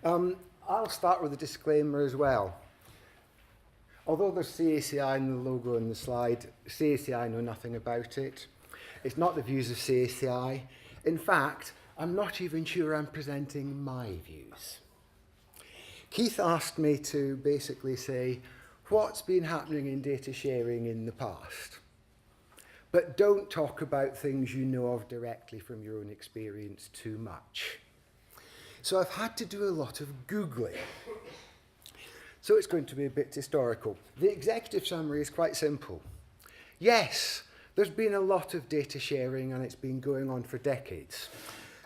I'll start with a disclaimer as well. Although there's CACI in the logo in the slide, CACI know nothing about it. It's not the views of CACI. In fact, I'm not even sure I'm presenting my views. Keith asked me to basically say what's been happening in data sharing in the past. But don't talk about things you know of directly from your own experience too much. So I've had to do a lot of Googling. So it's going to be a bit historical. The executive summary is quite simple. Yes, there's been a lot of data sharing and it's been going on for decades.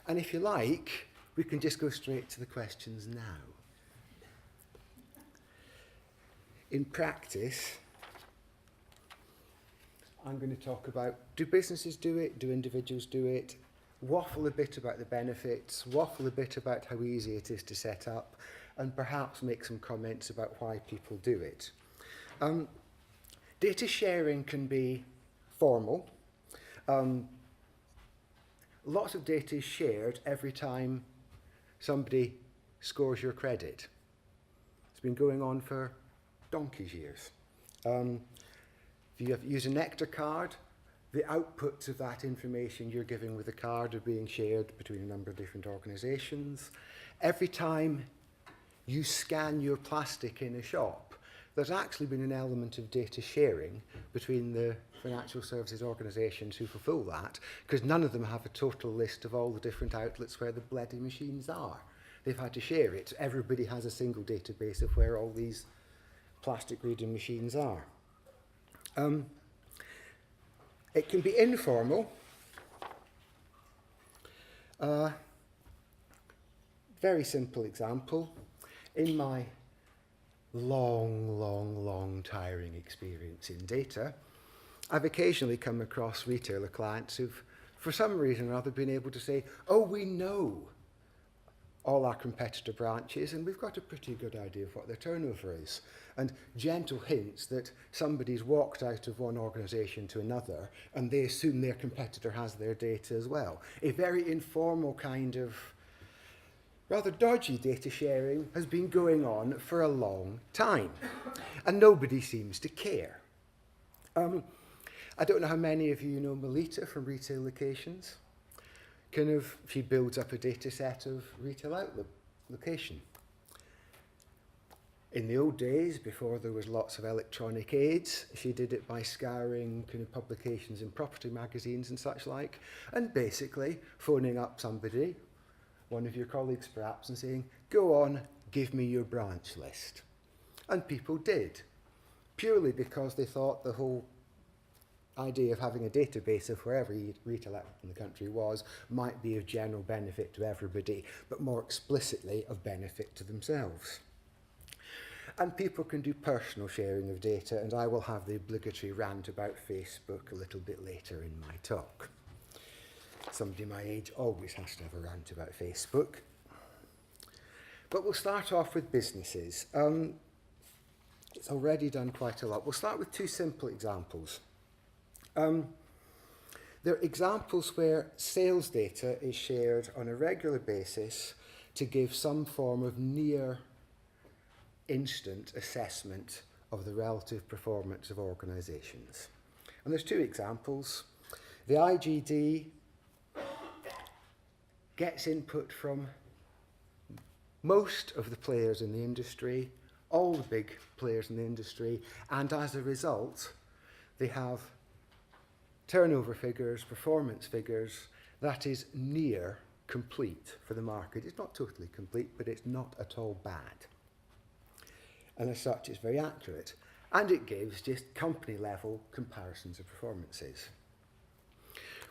And if you like, we can just go straight to the questions now. In practice, I'm going to talk about, do businesses do it? Do individuals do it? Waffle a bit about the benefits, waffle a bit about how easy it is to set up, and perhaps make some comments about why people do it. Data sharing can be formal. Lots of data is shared every time somebody scores your credit. It's been going on for donkey's years. If you use a Nectar card, the outputs of that information you're giving with the card are being shared between a number of different organisations. Every time you scan your plastic in a shop, there's actually been an element of data sharing between the financial services organisations who fulfil that, because none of them have a total list of all the different outlets where the bloody machines are. They've had to share it. Everybody has a single database of where all these plastic reading machines are. It can be informal. Very simple example. In my long, tiring experience in data, I've occasionally come across retailer clients who've, for some reason or other, been able to say, oh, we know all our competitor branches and we've got a pretty good idea of what their turnover is. And gentle hints that somebody's walked out of one organisation to another and they assume their competitor has their data as well. A very informal kind of rather dodgy data sharing has been going on for a long time and nobody seems to care. I don't know how many of you know Melita from Retail Locations. She builds up a data set of retail outlet location. In the old days, before there was lots of electronic aids, she did it by scouring publications in property magazines and such like, and basically phoning up somebody, one of your colleagues perhaps, and saying, go on, give me your branch list. And people did, purely because they thought the whole idea of having a database of wherever retail outlet in the country was might be of general benefit to everybody, but more explicitly of benefit to themselves. And people can do personal sharing of data, and I will have the obligatory rant about Facebook a little bit later in my talk. Somebody my age always has to have a rant about Facebook. But we'll start off with businesses. It's already done quite a lot. We'll start with two simple examples. There are examples where sales data is shared on a regular basis to give some form of near instant assessment of the relative performance of organisations. And there's two examples. The IGD gets input from most of the players in the industry, all the big players in the industry, and as a result, they have turnover figures, performance figures, that is near complete for the market. It's not totally complete, but it's not at all bad. And as such, it's very accurate. And it gives just company-level comparisons of performances.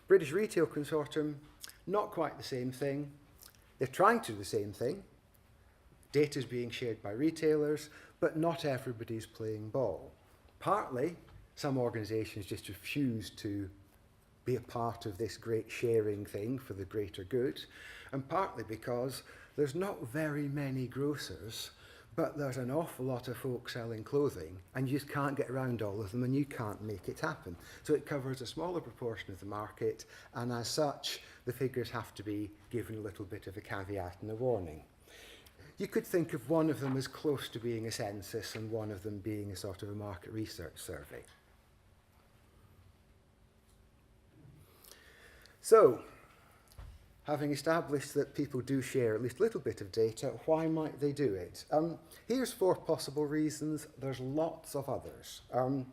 British Retail Consortium, not quite the same thing. They're trying to do the same thing. Data is being shared by retailers, but not everybody's playing ball. Partly, some organisations just refuse to be a part of this great sharing thing for the greater good, and partly because there's not very many grocers, but there's an awful lot of folk selling clothing, and you just can't get around all of them, and you can't make it happen. So it covers a smaller proportion of the market, and as such, the figures have to be given a little bit of a caveat and a warning. You could think of one of them as close to being a census and one of them being a sort of a market research survey. So, having established that people do share at least a little bit of data, why might they do it? Here's 4 possible reasons. There's lots of others. And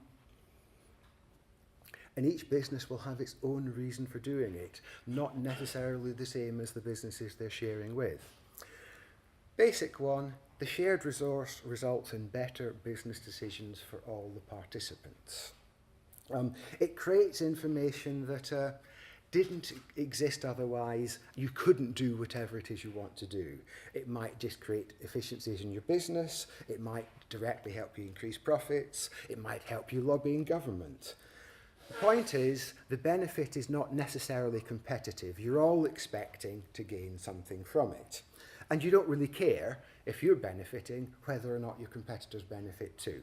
each business will have its own reason for doing it, not necessarily the same as the businesses they're sharing with. Basic one, the shared resource results in better business decisions for all the participants. It creates information that didn't exist otherwise. You couldn't do whatever it is you want to do. It might just create efficiencies in your business. It might directly help you increase profits. It might help you lobby in government. The point is, the benefit is not necessarily competitive. You're all expecting to gain something from it. And you don't really care if you're benefiting whether or not your competitors benefit too.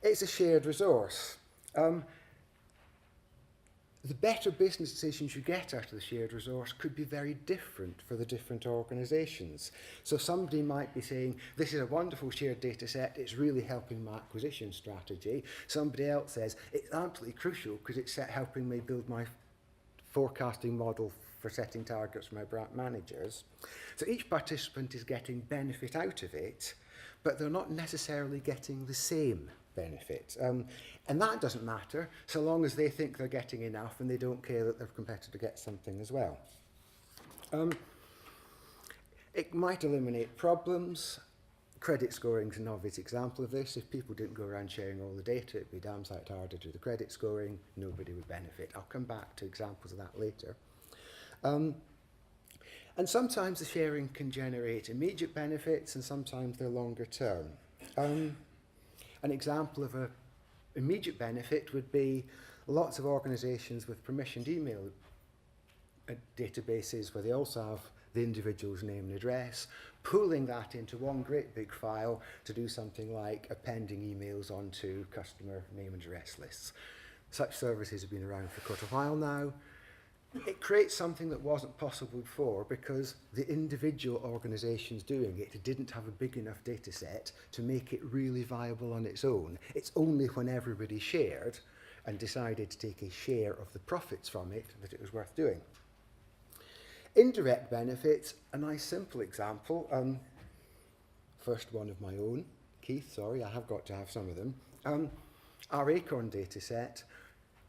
It's a shared resource. The better business decisions you get out of the shared resource could be very different for the different organisations. So somebody might be saying, this is a wonderful shared data set, it's really helping my acquisition strategy. Somebody else says, it's absolutely crucial because it's helping me build my forecasting model for setting targets for my brand managers. So each participant is getting benefit out of it, but they're not necessarily getting the same benefit. And that doesn't matter so long as they think they're getting enough and they don't care that their competitor gets something as well. It might eliminate problems. Credit scoring is an obvious example of this. If people didn't go around sharing all the data, it'd be damn sight harder to do the credit scoring. Nobody would benefit. I'll come back to examples of that later. And sometimes the sharing can generate immediate benefits and sometimes they're longer term. An example of an immediate benefit would be lots of organisations with permissioned email databases where they also have the individual's name and address, pooling that into one great big file to do something like appending emails onto customer name and address lists. Such services have been around for quite a while now. It creates something that wasn't possible before because the individual organisations doing it didn't have a big enough data set to make it really viable on its own. It's only when everybody shared and decided to take a share of the profits from it that it was worth doing. Indirect benefits, a nice simple example. First one of my own. Keith, sorry, I have got to have some of them. Our ACORN data set,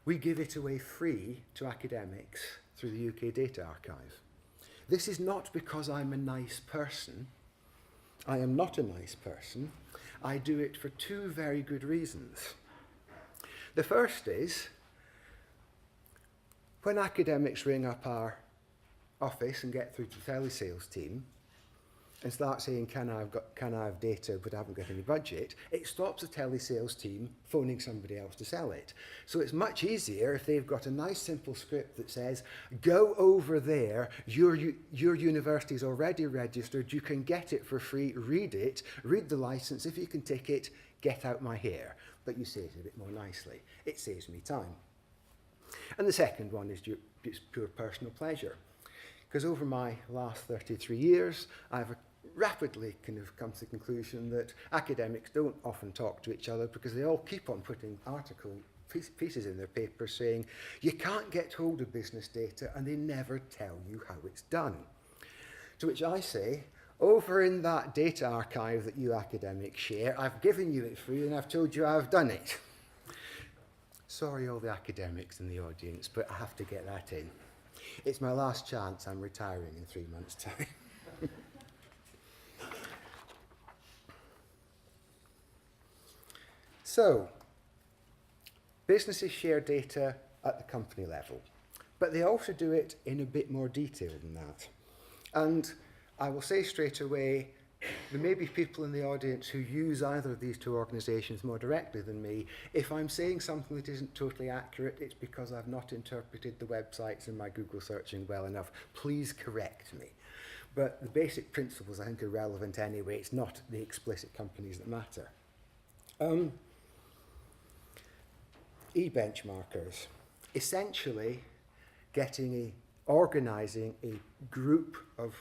we give it away free to academics through the UK Data Archive. This is not because I'm a nice person. I am not a nice person. I do it for 2 very good reasons. The first is, when academics ring up our office and get through to the telesales team and start saying, can I have data but I haven't got any budget, it stops the telesales team phoning somebody else to sell it. So it's much easier if they've got a nice simple script that says, go over there, your university's already registered, you can get it for free, read it, read the license, if you can tick it, get out my hair. But you say it a bit more nicely. It saves me time. And the second one is just pure personal pleasure. Because over my last 33 years, I've rapidly kind of come to the conclusion that academics don't often talk to each other because they all keep on putting pieces in their papers saying, you can't get hold of business data, and they never tell you how it's done. To which I say, over in that data archive that you academics share, I've given you it free and I've told you I've done it. Sorry, all the academics in the audience, but I have to get that in. It's my last chance. I'm retiring in 3 months' time. So, businesses share data at the company level, but they also do it in a bit more detail than that. And I will say straight away, there may be people in the audience who use either of these 2 organisations more directly than me. If I'm saying something that isn't totally accurate, it's because I've not interpreted the websites in my Google searching well enough. Please correct me. But the basic principles I think are relevant anyway. It's not the explicit companies that matter. E-benchmarkers. Essentially, organising a group of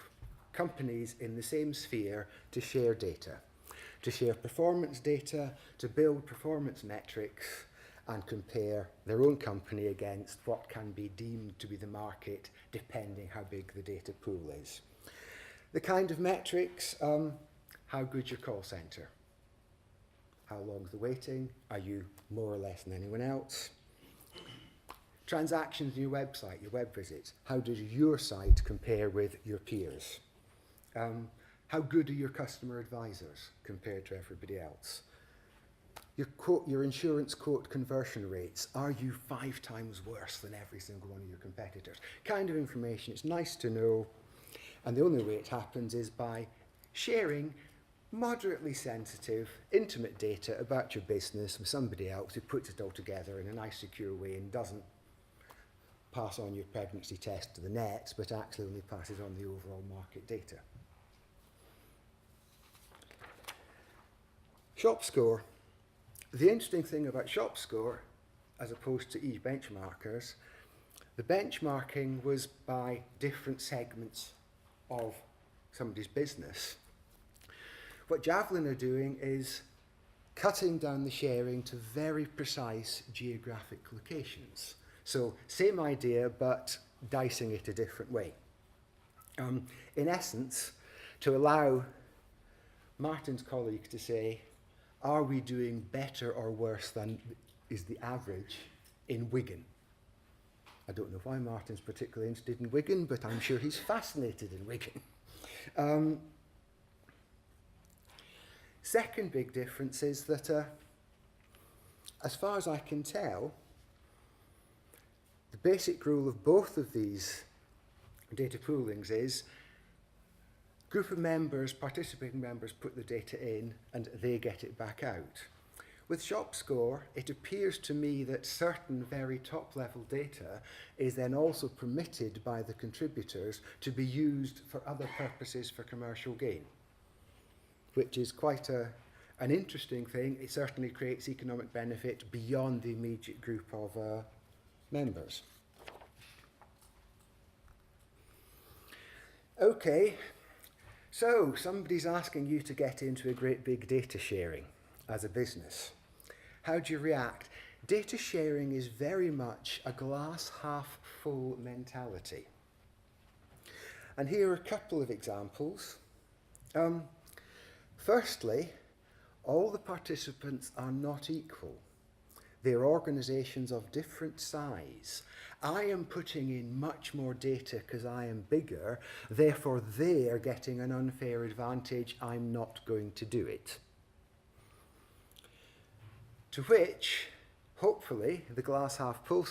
companies in the same sphere to share data, to share performance data, to build performance metrics, and compare their own company against what can be deemed to be the market, depending how big the data pool is. The kind of metrics, how good's your call centre? How long's the waiting? Are you more or less than anyone else? Transactions on your website, your web visits. How does your site compare with your peers? How good are your customer advisors compared to everybody else? Your insurance quote conversion rates, are you 5 times worse than every single one of your competitors? Kind of information, it's nice to know. And the only way it happens is by sharing moderately sensitive, intimate data about your business with somebody else who puts it all together in a nice, secure way and doesn't pass on your pregnancy test to the net, but actually only passes on the overall market data. ShopScore. The interesting thing about ShopScore, as opposed to eBenchmarkers, the benchmarking was by different segments of somebody's business. What Javelin are doing is cutting down the sharing to very precise geographic locations. So same idea, but dicing it a different way. In essence, to allow Martin's colleague to say, are we doing better or worse than is the average in Wigan? I don't know why Martin's particularly interested in Wigan, but I'm sure he's fascinated in Wigan. Second big difference is that, as far as I can tell, the basic rule of both of these data poolings is group of members, participating members, put the data in and they get it back out. With ShopScore, it appears to me that certain very top-level data is then also permitted by the contributors to be used for other purposes for commercial gain, which is quite an interesting thing. It certainly creates economic benefit beyond the immediate group of members. Okay, so somebody's asking you to get into a great big data sharing as a business. How do you react? Data sharing is very much a glass half full mentality. And here are a couple of examples. Firstly, all the participants are not equal. They're organisations of different size. I am putting in much more data because I am bigger, therefore they are getting an unfair advantage. I'm not going to do it. To which, hopefully, the glass half full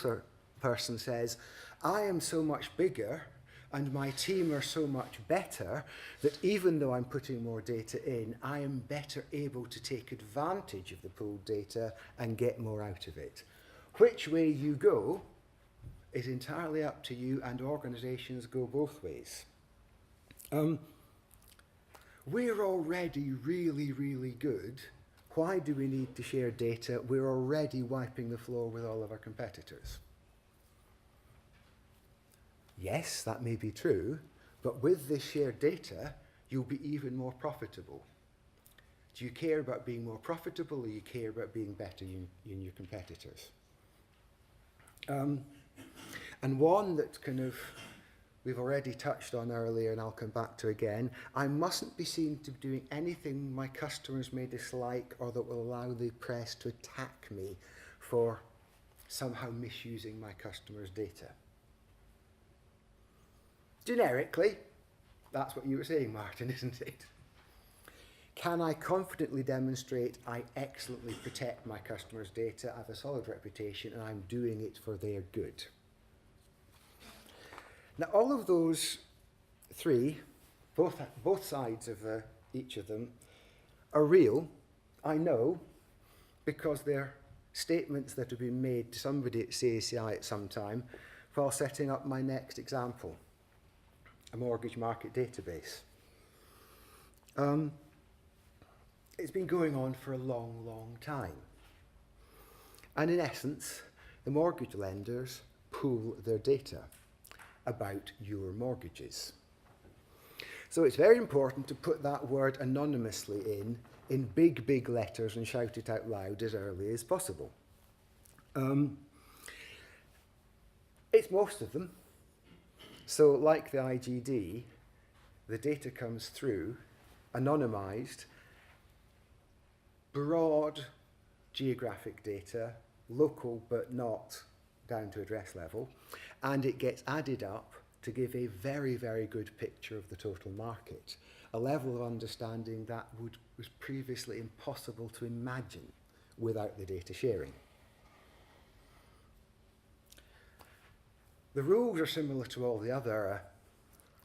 person says, I am so much bigger and my team are so much better that even though I'm putting more data in, I am better able to take advantage of the pooled data and get more out of it. Which way you go is entirely up to you, and organisations go both ways. We're already really, really good. Why do we need to share data? We're already wiping the floor with all of our competitors. Yes, that may be true, but with this shared data, you'll be even more profitable. Do you care about being more profitable, or you care about being better than your competitors? And one that we've already touched on earlier, and I'll come back to again, I mustn't be seen to be doing anything my customers may dislike or that will allow the press to attack me for somehow misusing my customers' data. Generically, that's what you were saying, Martin, isn't it? Can I confidently demonstrate I excellently protect my customers' data, I have a solid reputation, and I'm doing it for their good? Now, all of those three, both sides of each of them, are real, I know, because they're statements that have been made to somebody at CACI at some time while setting up my next example, a mortgage market database. It's been going on for a long, long time. And in essence, the mortgage lenders pool their data about your mortgages. So it's very important to put that word anonymously in big, big letters and shout it out loud as early as possible. It's most of them. So like the IGD, the data comes through anonymized, broad geographic data, local but not down to address level, and it gets added up to give a very, very good picture of the total market, a level of understanding that was previously impossible to imagine without the data sharing. The rules are similar to all the other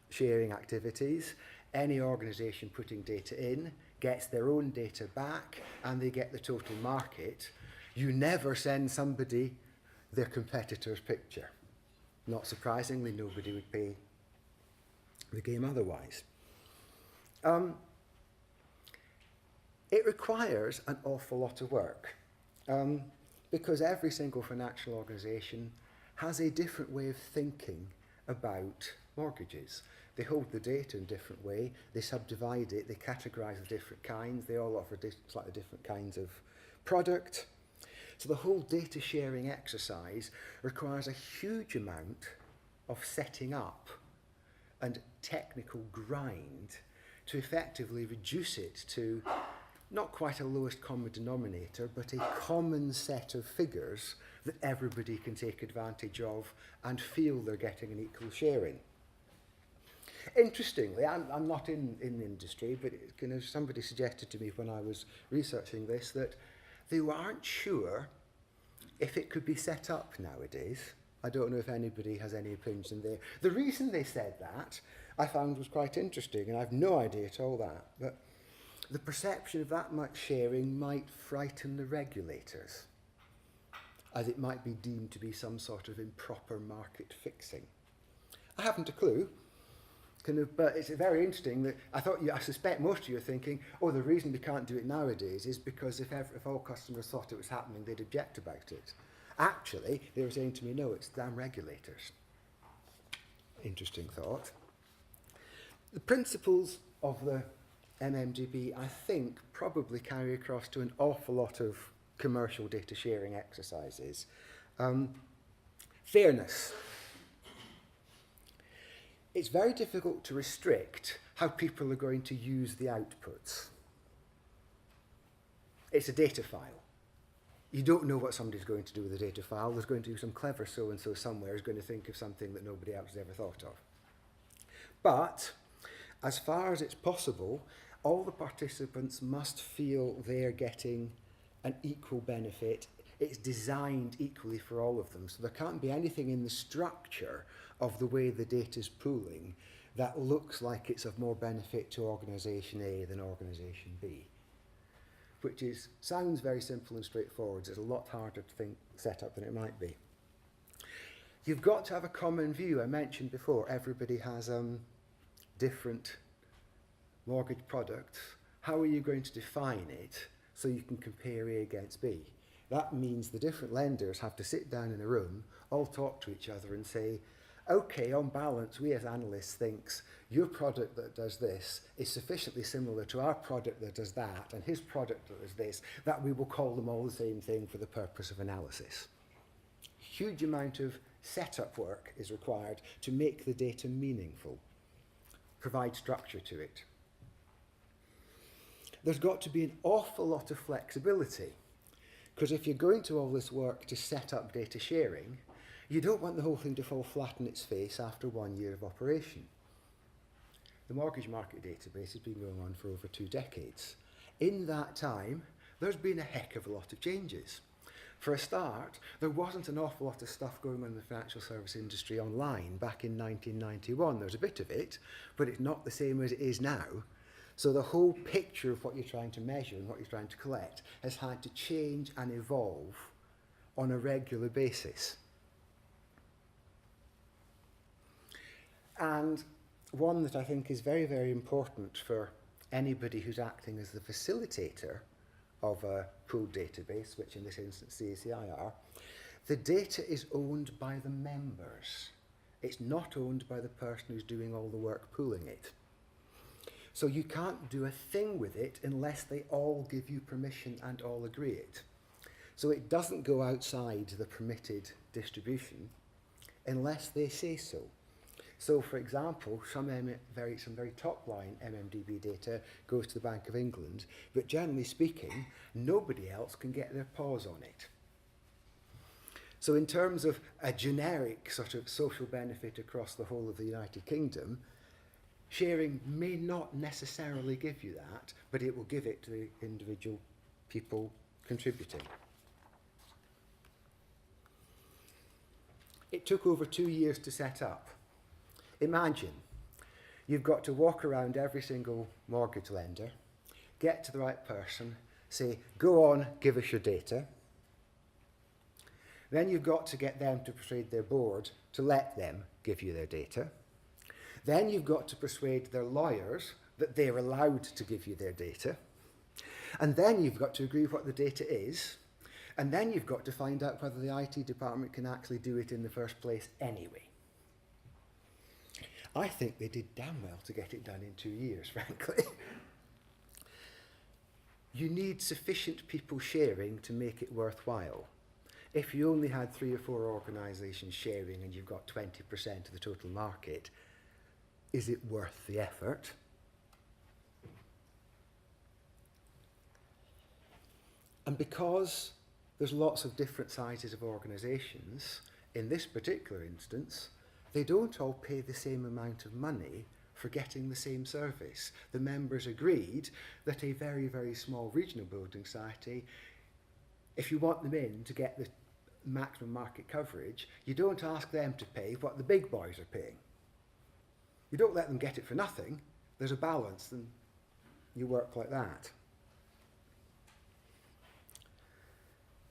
sharing activities. Any organisation putting data in gets their own data back and they get the total market. You never send somebody their competitor's picture. Not surprisingly, nobody would play the game otherwise. It requires an awful lot of work because every single financial organisation has a different way of thinking about mortgages. They hold the data in a different way, they subdivide it, they categorise the different kinds, they all offer slightly different kinds of product. So the whole data sharing exercise requires a huge amount of setting up and technical grind to effectively reduce it to not quite a lowest common denominator, but a common set of figures that everybody can take advantage of and feel they're getting an equal share in. Interestingly, I'm not in the industry, but somebody suggested to me when I was researching this that they weren't sure if it could be set up nowadays. I don't know if anybody has any opinions in there. The reason they said that I found was quite interesting, and I've no idea at all that, but the perception of that much sharing might frighten the regulators, as it might be deemed to be some sort of improper market fixing. I haven't a clue, but it's very interesting that I suspect most of you are thinking, oh, the reason we can't do it nowadays is because if all customers thought it was happening, they'd object about it. Actually, they were saying to me, no, it's damn regulators. Interesting thought. The principles of the MMDB, I think, probably carry across to an awful lot of commercial data sharing exercises. Fairness. It's very difficult to restrict how people are going to use the outputs. It's a data file. You don't know what somebody's going to do with the data file. There's going to be some clever so-and-so somewhere who's going to think of something that nobody else has ever thought of. But as far as it's possible, all the participants must feel they're getting an equal benefit. It's designed equally for all of them. So there can't be anything in the structure of the way the data's pooling that looks like it's of more benefit to organisation A than organisation B, which sounds very simple and straightforward. It's a lot harder to set up than it might be. You've got to have a common view. I mentioned before, everybody has different mortgage products. How are you going to define it so you can compare A against B? That means the different lenders have to sit down in a room, all talk to each other and say, okay, on balance, we as analysts think your product that does this is sufficiently similar to our product that does that, and his product that does this, that we will call them all the same thing for the purpose of analysis. Huge amount of setup work is required to make the data meaningful, provide structure to it. There's got to be an awful lot of flexibility, because if you're going to all this work to set up data sharing, you don't want the whole thing to fall flat on its face after 1 year of operation. The mortgage market database has been going on for over 2 decades. In that time, there's been a heck of a lot of changes. For a start, there wasn't an awful lot of stuff going on in the financial service industry online back in 1991. There's a bit of it, but it's not the same as it is now. So the whole picture of what you're trying to measure and what you're trying to collect has had to change and evolve on a regular basis. And one that I think is very, very important for anybody who's acting as the facilitator of a pooled database, which in this instance CACI are, the data is owned by the members. It's not owned by the person who's doing all the work pooling it. So you can't do a thing with it unless they all give you permission and all agree it. So it doesn't go outside the permitted distribution unless they say so. So, for example, some very top-line MMDB data goes to the Bank of England, but generally speaking, nobody else can get their paws on it. So in terms of a generic sort of social benefit across the whole of the United Kingdom, sharing may not necessarily give you that, but it will give it to the individual people contributing. It took over 2 years to set up. Imagine you've got to walk around every single mortgage lender, get to the right person, say, go on, give us your data. Then you've got to get them to persuade their board to let them give you their data. Then you've got to persuade their lawyers that they're allowed to give you their data. And then you've got to agree what the data is. And then you've got to find out whether the IT department can actually do it in the first place anyway. I think they did damn well to get it done in 2 years, frankly. You need sufficient people sharing to make it worthwhile. If you only had 3 or 4 organisations sharing and you've got 20% of the total market, is it worth the effort? And because there's lots of different sizes of organisations, in this particular instance, they don't all pay the same amount of money for getting the same service. The members agreed that a very, very small regional building society, if you want them in to get the maximum market coverage, you don't ask them to pay what the big boys are paying. You don't let them get it for nothing. There's a balance, and you work like that.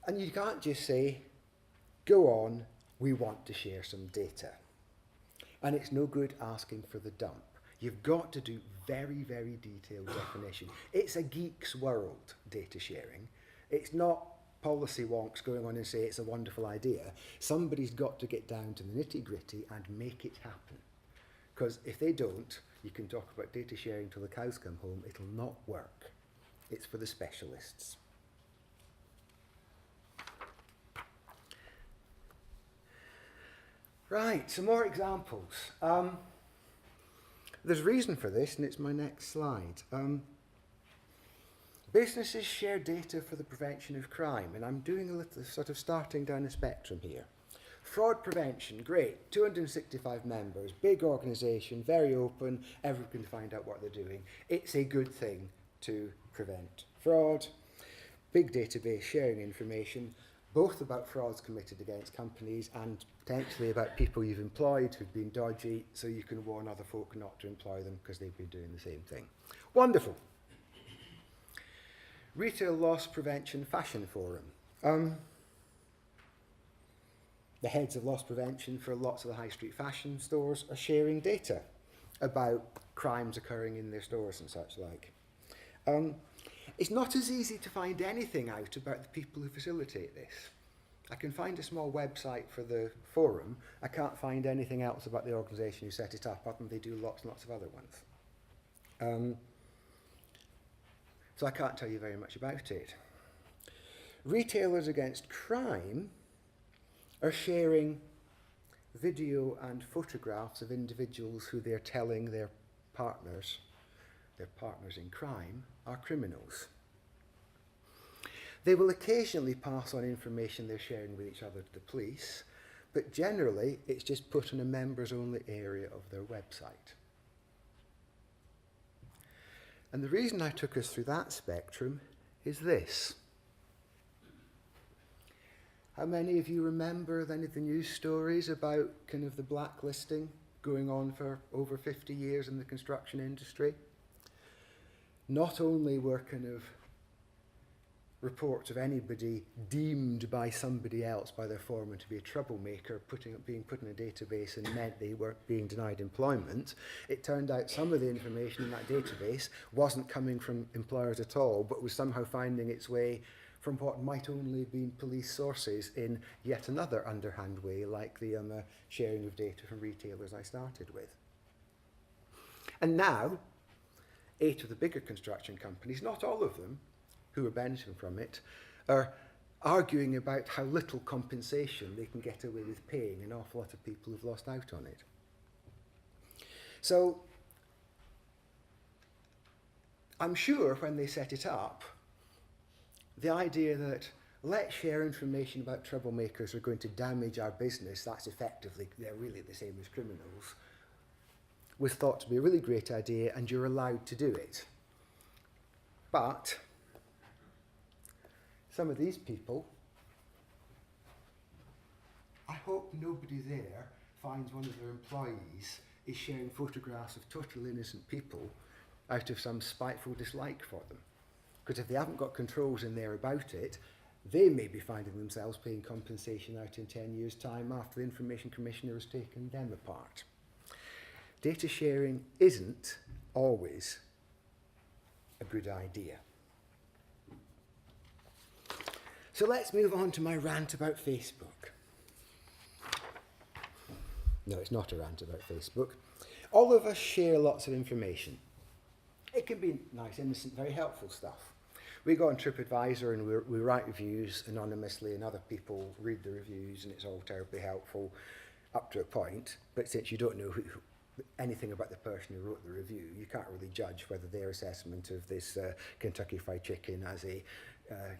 And you can't just say, go on, we want to share some data. And it's no good asking for the dump. You've got to do very, very detailed definition. It's a geek's world, data sharing. It's not policy wonks going on and say it's a wonderful idea. Somebody's got to get down to the nitty-gritty and make it happen. Because if they don't, you can talk about data sharing till the cows come home. It'll not work. It's for the specialists. Right, some more examples. There's reason for this, and it's my next slide. Businesses share data for the prevention of crime, and I'm doing a little sort of starting down a spectrum here. Fraud prevention, great, 265 members, big organisation, very open, everyone can find out what they're doing. It's a good thing to prevent fraud. Big database sharing information, both about frauds committed against companies and potentially about people you've employed who've been dodgy, so you can warn other folk not to employ them because they've been doing the same thing. Wonderful. Retail Loss Prevention Fashion Forum. The heads of loss prevention for lots of the high street fashion stores are sharing data about crimes occurring in their stores and such like. It's not as easy to find anything out about the people who facilitate this. I can find a small website for the forum. I can't find anything else about the organisation who set it up, other than they do lots and lots of other ones. So I can't tell you very much about it. Retailers Against Crime are sharing video and photographs of individuals who they're telling their partners in crime, are criminals. They will occasionally pass on information they're sharing with each other to the police, but generally it's just put in a members-only area of their website. And the reason I took us through that spectrum is this. How many of you remember any of the news stories about kind of the blacklisting going on for over 50 years in the construction industry? Not only were kind of reports of anybody deemed by somebody else, by their foreman, to be a troublemaker, being put in a database and meant they were being denied employment, it turned out some of the information in that database wasn't coming from employers at all, but was somehow finding its way from what might only have been police sources in yet another underhand way, like the sharing of data from retailers I started with. And now, 8 of the bigger construction companies, not all of them, who are benefiting from it, are arguing about how little compensation they can get away with paying an awful lot of people who've lost out on it. So I'm sure when they set it up, the idea that let's share information about troublemakers who are going to damage our business, that's effectively, they're really the same as criminals, was thought to be a really great idea, and you're allowed to do it. But some of these people, I hope nobody there finds one of their employees is sharing photographs of totally innocent people out of some spiteful dislike for them. Because if they haven't got controls in there about it, they may be finding themselves paying compensation out in 10 years' time after the Information Commissioner has taken them apart. Data sharing isn't always a good idea. So let's move on to my rant about Facebook. No, it's not a rant about Facebook. All of us share lots of information. It can be nice, innocent, very helpful stuff. We go on TripAdvisor and we write reviews anonymously, and other people read the reviews, and it's all terribly helpful up to a point. But since you don't know anything about the person who wrote the review, you can't really judge whether their assessment of this Kentucky Fried Chicken as a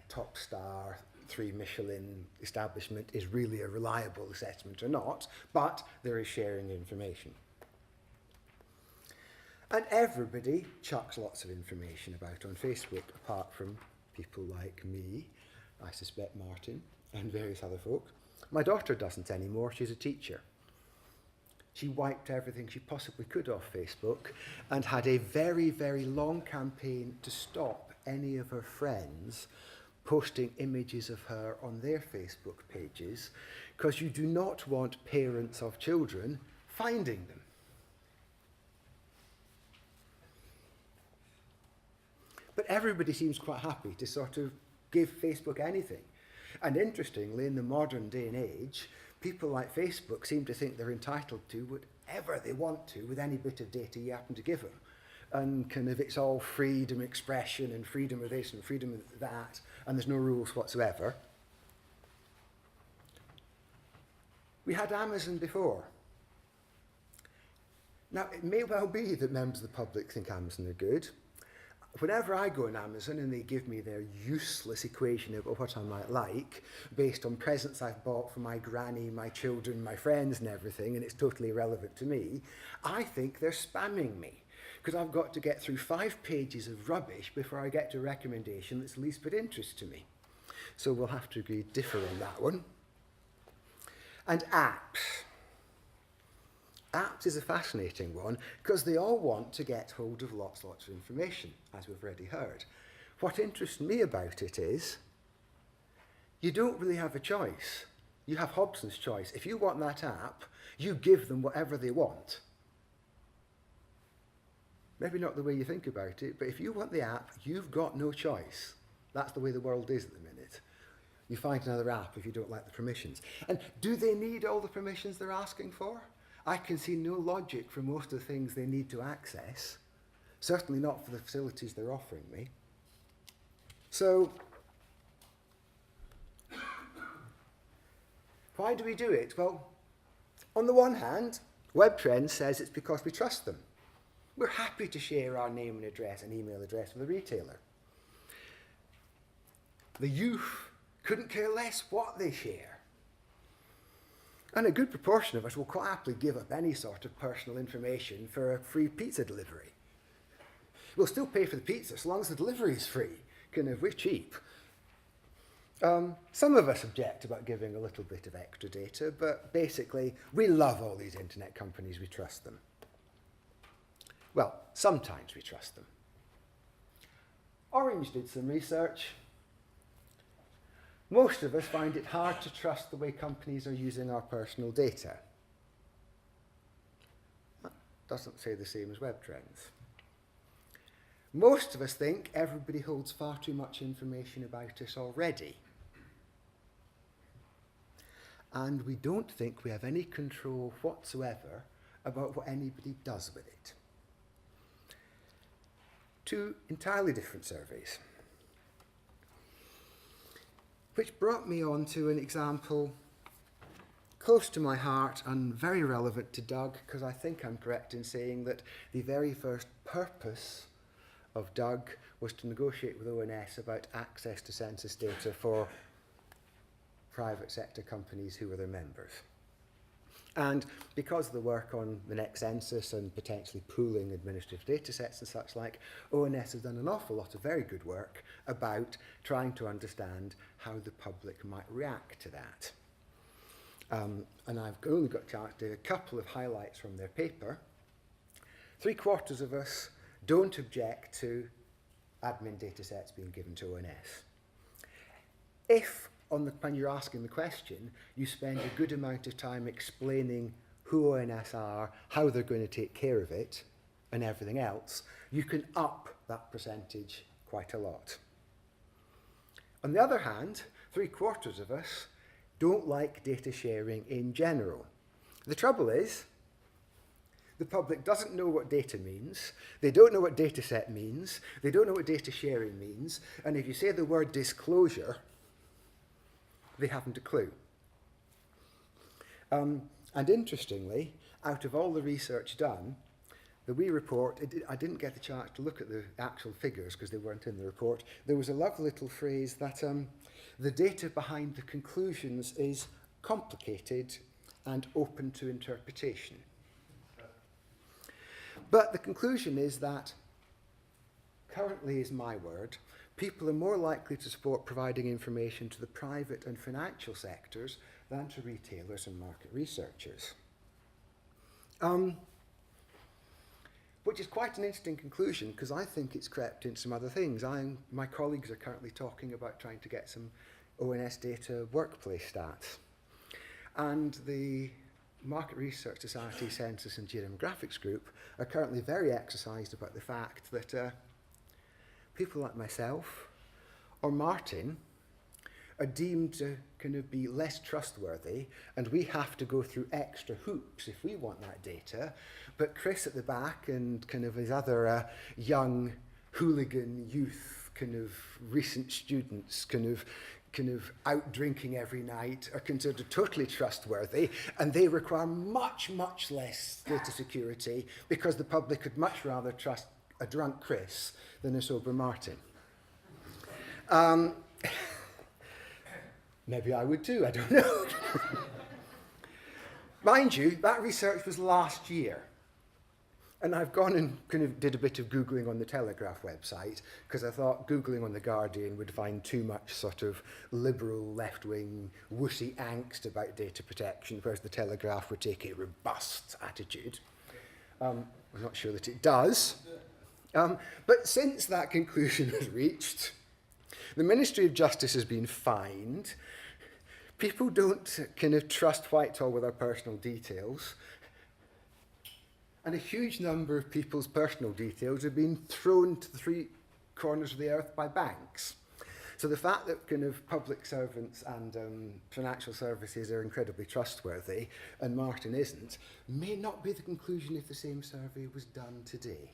top star 3 Michelin establishment is really a reliable assessment or not, but there is sharing information. And everybody chucks lots of information about on Facebook, apart from people like me, I suspect Martin, and various other folk. My daughter doesn't anymore, she's a teacher. She wiped everything she possibly could off Facebook and had a very, very long campaign to stop any of her friends posting images of her on their Facebook pages, because you do not want parents of children finding them. But everybody seems quite happy to sort of give Facebook anything. And interestingly, in the modern day and age, people like Facebook seem to think they're entitled to whatever they want to with any bit of data you happen to give them. And kind of it's all freedom of expression and freedom of this and freedom of that, and there's no rules whatsoever. We had Amazon before. Now, it may well be that members of the public think Amazon are good. Whenever I go on Amazon and they give me their useless equation of what I might like, based on presents I've bought for my granny, my children, my friends and everything, and it's totally irrelevant to me, I think they're spamming me. Because I've got to get through 5 pages of rubbish before I get to a recommendation that's the least bit interest to me. So we'll have to agree differ on that one. And apps. Apps is a fascinating one because they all want to get hold of lots of information, as we've already heard. What interests me about it is you don't really have a choice. You have Hobson's choice. If you want that app, you give them whatever they want. Maybe not the way you think about it, but if you want the app, you've got no choice. That's the way the world is at the minute. You find another app if you don't like the permissions. And do they need all the permissions they're asking for? I can see no logic for most of the things they need to access. Certainly not for the facilities they're offering me. So, why do we do it? Well, on the one hand, WebTrends says it's because we trust them. We're happy to share our name and address and email address with a retailer. The youth couldn't care less what they share. And a good proportion of us will quite happily give up any sort of personal information for a free pizza delivery. We'll still pay for the pizza so long as the delivery is free. We're cheap. Some of us object about giving a little bit of extra data, but basically, we love all these internet companies, we trust them. Well, sometimes we trust them. Orange did some research. Most of us find it hard to trust the way companies are using our personal data. That doesn't say the same as WebTrends. Most of us think everybody holds far too much information about us already. And we don't think we have any control whatsoever about what anybody does with it. two entirely different surveys. Which brought me on to an example close to my heart and very relevant to Doug, because I think I'm correct in saying that the very first purpose of Doug was to negotiate with ONS about access to census data for private sector companies who were their members. And because of the work on the next census and potentially pooling administrative data sets and such like, ONS has done an awful lot of very good work about trying to understand how the public might react to that. And I've only got a chance to do a couple of highlights from their paper. 3/4 of us don't object to admin data sets being given to ONS. If, when you're asking the question, you spend a good amount of time explaining who ONS are, how they're going to take care of it, and everything else, you can up that percentage quite a lot. On the other hand, 3/4 of us don't like data sharing in general. The trouble is, the public doesn't know what data means, they don't know what data set means, they don't know what data sharing means, and if you say the word disclosure, they haven't a clue. And interestingly, out of all the research done, the WE report, I didn't get the chance to look at the actual figures because they weren't in the report. There was a lovely little phrase that the data behind the conclusions is complicated and open to interpretation. But the conclusion is that, currently is my word, people are more likely to support providing information to the private and financial sectors than to retailers and market researchers. Which is quite an interesting conclusion because I think it's crept into some other things. My colleagues are currently talking about trying to get some ONS data workplace stats. And the Market Research Society Census and Geodemographics Group are currently very exercised about the fact that people like myself or Martin are deemed to kind of be less trustworthy, and we have to go through extra hoops if we want that data. But Chris at the back and kind of his other young hooligan youth, kind of recent students, kind of out drinking every night, are considered totally trustworthy, and they require much, much less data security because the public would much rather trust a drunk Chris than a sober Martin. Maybe I would too, I don't know. Mind you, that research was last year. And I've gone and kind of did a bit of Googling on the Telegraph website because I thought Googling on the Guardian would find too much sort of liberal, left-wing, wussy angst about data protection, whereas the Telegraph would take a robust attitude. I'm not sure that it does. But since that conclusion was reached, the Ministry of Justice has been fined. People don't kind of trust Whitehall with our personal details. And a huge number of people's personal details have been thrown to the 3 corners of the earth by banks. So the fact that kind of public servants and financial services are incredibly trustworthy and Martin isn't, may not be the conclusion if the same survey was done today.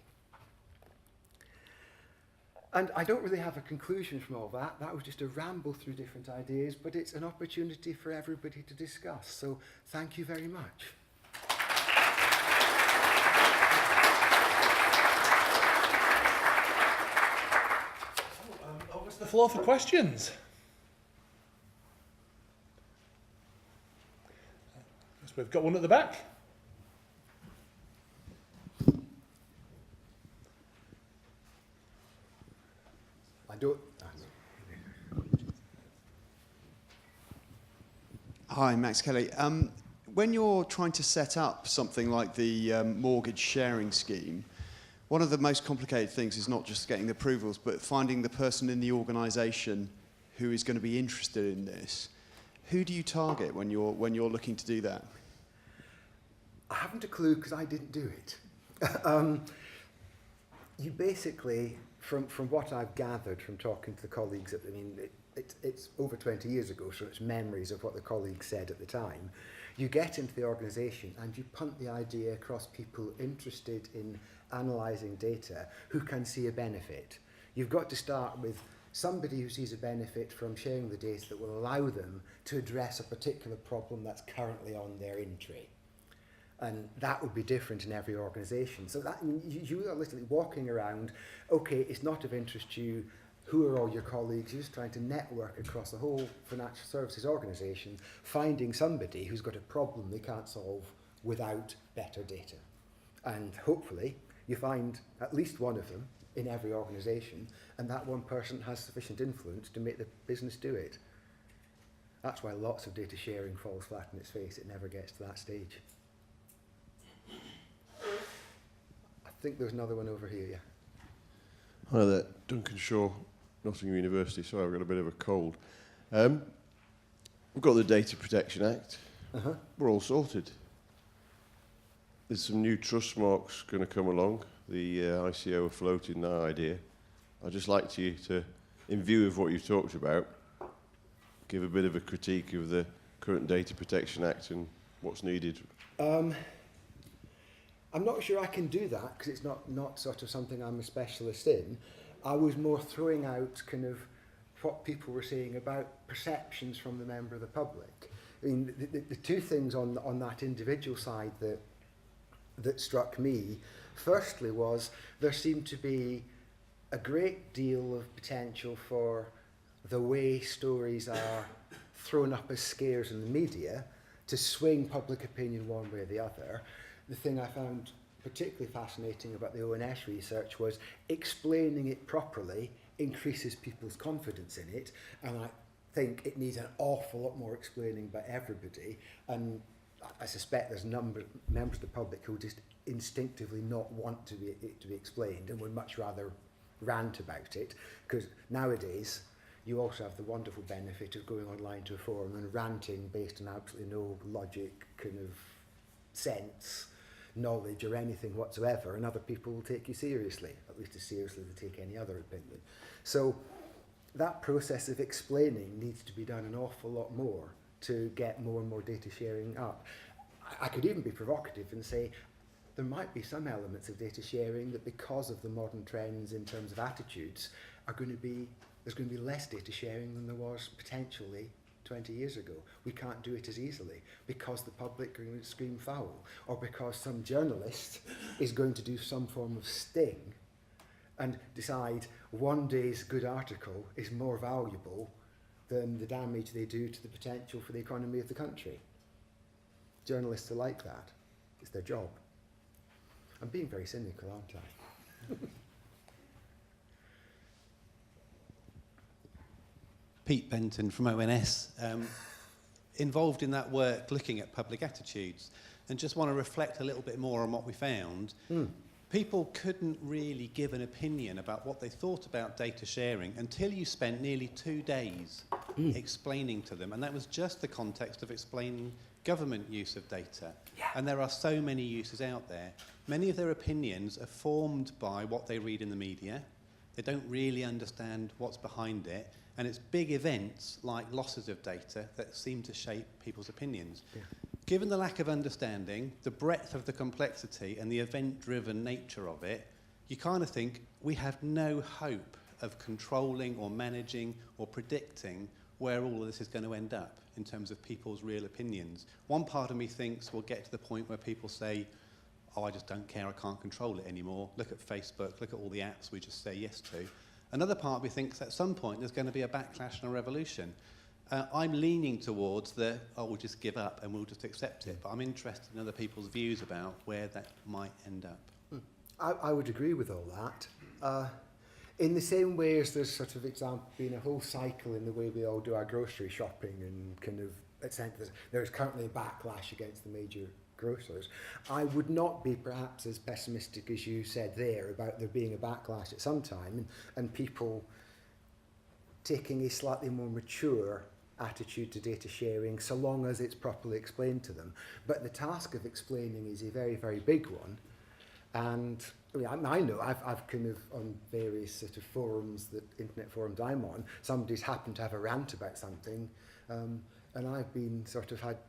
And I don't really have a conclusion from all that. That was just a ramble through different ideas, but it's an opportunity for everybody to discuss. So thank you very much. Over to the floor for questions. Yes, we've got one at the back. Hi, Max Kelly. When you're trying to set up something like the mortgage sharing scheme, one of the most complicated things is not just getting the approvals, but finding the person in the organisation who is going to be interested in this. Who do you target when you're looking to do that? I haven't a clue because I didn't do it. You basically, from what I've gathered from talking to the colleagues, it's over 20 years ago, so it's memories of what the colleagues said at the time. You get into the organisation and you punt the idea across people interested in analysing data who can see a benefit. You've got to start with somebody who sees a benefit from sharing the data that will allow them to address a particular problem that's currently on their in tray. And that would be different in every organisation. So that you are literally walking around, okay, it's not of interest to you, who are all your colleagues, you're just trying to network across the whole financial services organisation, finding somebody who's got a problem they can't solve without better data. And hopefully you find at least one of them in every organisation, and that one person has sufficient influence to make the business do it. That's why lots of data sharing falls flat on its face. It never gets to that stage. I think there's another one over here, yeah. Hi there, Duncan Shaw, Nottingham University. Sorry, I've got a bit of a cold. We've got the Data Protection Act. We're all sorted. There's some new trust marks going to come along. The ICO are floating that idea. I'd just like you to, in view of what you've talked about, give a bit of a critique of the current Data Protection Act and what's needed. I'm not sure I can do that because it's not sort of something I'm a specialist in. I was more throwing out kind of what people were saying about perceptions from the member of the public. I mean, the two things on that individual side that struck me, firstly was there seemed to be a great deal of potential for the way stories are thrown up as scares in the media to swing public opinion one way or the other. The thing I found particularly fascinating about the ONS research was explaining it properly increases people's confidence in it, and I think it needs an awful lot more explaining by everybody, and I suspect there's a number of members of the public who just instinctively not want it to be explained and would much rather rant about it, because nowadays you also have the wonderful benefit of going online to a forum and ranting based on absolutely no logic, kind of sense, knowledge or anything whatsoever, and other people will take you seriously, at least as seriously as they take any other opinion. So that process of explaining needs to be done an awful lot more to get more and more data sharing up. I could even be provocative and say there might be some elements of data sharing that, because of the modern trends in terms of attitudes, there's going to be less data sharing than there was potentially 20 years ago. We can't do it as easily because the public are going to scream foul, or because some journalist is going to do some form of sting and decide one day's good article is more valuable than the damage they do to the potential for the economy of the country. Journalists are like that. It's their job. I'm being very cynical, aren't I? Pete Benton from ONS, involved in that work looking at public attitudes, and just want to reflect a little bit more on what we found. People couldn't really give an opinion about what they thought about data sharing until you spent nearly 2 days explaining to them, and that was just the context of explaining government use of data. And there are so many uses out there. Many of their opinions are formed by what they read in the media. They don't really understand what's behind it. And it's big events like losses of data that seem to shape people's opinions. Given the lack of understanding, the breadth of the complexity and the event-driven nature of it, you kind of think we have no hope of controlling or managing or predicting where all of this is going to end up in terms of people's real opinions. One part of me thinks we'll get to the point where people say, oh, I just don't care, I can't control it anymore. Look at Facebook, look at all the apps we just say yes to. Another part of me thinks at some point there's going to be a backlash and a revolution. I'm leaning towards we'll just give up and we'll just accept it. But I'm interested in other people's views about where that might end up. I would agree with all that. In the same way as there's sort of been a whole cycle in the way we all do our grocery shopping, and kind of there's currently a backlash against the major grocers. I would not be perhaps as pessimistic as you said there about there being a backlash at some time and people taking a slightly more mature attitude to data sharing so long as it's properly explained to them. But the task of explaining is a very, very big one. And I mean, I know I've kind of on various sort of forums, internet forums I'm on, somebody's happened to have a rant about something, and I've been sort of had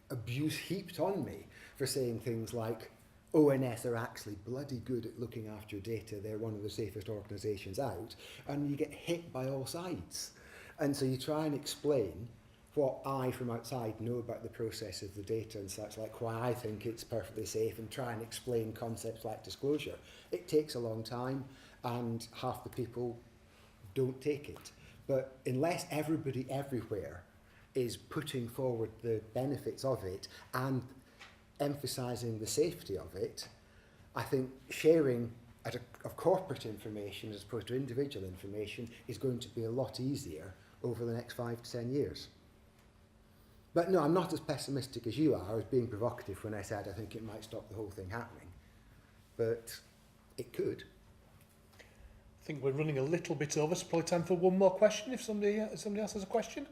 abuse heaped on me for saying things like, ONS are actually bloody good at looking after your data. They're one of the safest organisations out, and you get hit by all sides. And so you try and explain what I from outside know about the process of the data and such, like why I think it's perfectly safe, and try and explain concepts like disclosure. It takes a long time, and half the people don't take it. But unless everybody everywhere is putting forward the benefits of it and emphasising the safety of it, I think sharing of corporate information as opposed to individual information is going to be a lot easier over the next 5 to 10 years. But no, I'm not as pessimistic as you are. I was being provocative when I said I think it might stop the whole thing happening. But it could. I think we're running a little bit over, so probably time for one more question if somebody else has a question.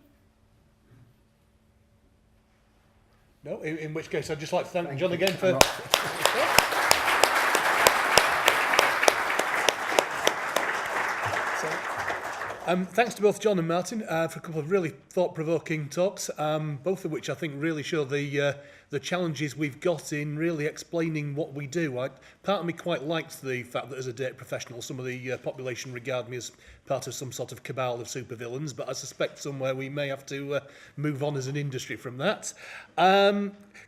No, in which case I'd just like to thank John again for... Thanks to both John and Martin for a couple of really thought-provoking talks, both of which I think really show the challenges we've got in really explaining what we do. Part of me quite likes the fact that as a data professional, some of the population regard me as part of some sort of cabal of supervillains, but I suspect somewhere we may have to move on as an industry from that.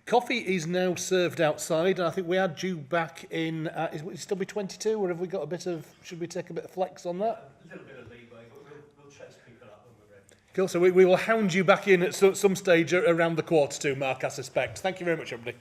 Coffee is now served outside, and I think we are due back in, will it still be 22, or have we got a bit of, should we take a bit of flex on that? A little bit of leeway, but we'll chase people up when we're ready. Cool, so we will hound you back in at some stage around the 1:45, Mark, I suspect. Thank you very much, everybody.